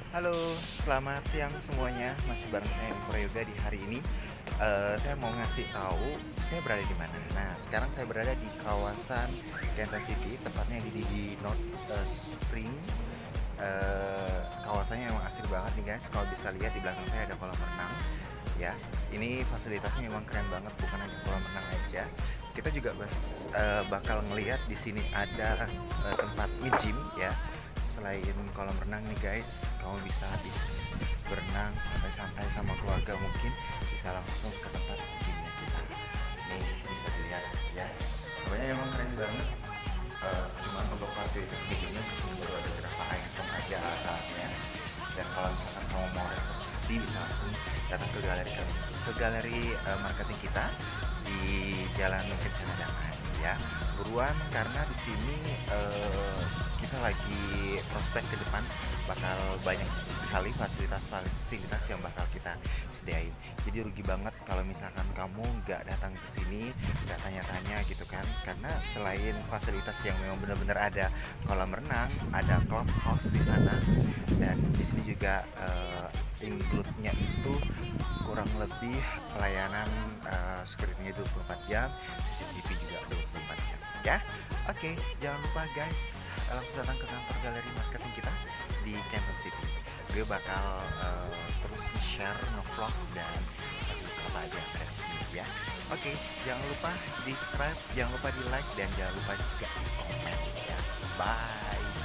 Halo, selamat siang semuanya. Masih bareng saya Eko Yoga di hari ini. Saya mau ngasih tahu saya berada di mana. Nah, sekarang saya berada di kawasan Kansas City, tepatnya di North Spring. Kawasannya memang asik banget nih guys. Kalau bisa lihat di belakang saya ada kolam renang. Ya, ini fasilitasnya memang keren banget, bukan hanya kolam renang aja. Kita juga bakal ngelihat di sini ada tempat nge-gym ya. Selain kolam renang nih guys, kamu bisa habis berenang santai-santai sama keluarga mungkin bisa langsung ke tempat gymnya kita. Nih bisa dilihat ya. Pokoknya emang keren banget. Cuman untuk fasilitas di gymnya cuma baru ada beberapa item aja alatnya. Dan kalau misalkan kamu mau reservasi bisa langsung datang ke galeri marketing kita di Jalan Kencana Damai ya. Buruan karena di sini kita lagi prospek ke depan bakal banyak sekali fasilitas-fasilitas yang bakal kita sediain. Jadi rugi banget kalau misalkan kamu nggak datang ke sini, nggak tanya-tanya gitu kan. Karena selain fasilitas yang memang benar-benar ada kolam renang, ada clubhouse di sana, dan di sini juga include-nya itu kurang lebih pelayanan security-nya 24 jam, CCTV juga 24 jam ya. Oke, jangan lupa guys, langsung datang ke kantor galeri marketing kita di Kansas City. Gue bakal terus share, nge-vlog dan fasilitas apa aja yang ada di sini ya. Oke, jangan lupa di subscribe, jangan lupa di like, dan jangan lupa juga di komen ya. Bye.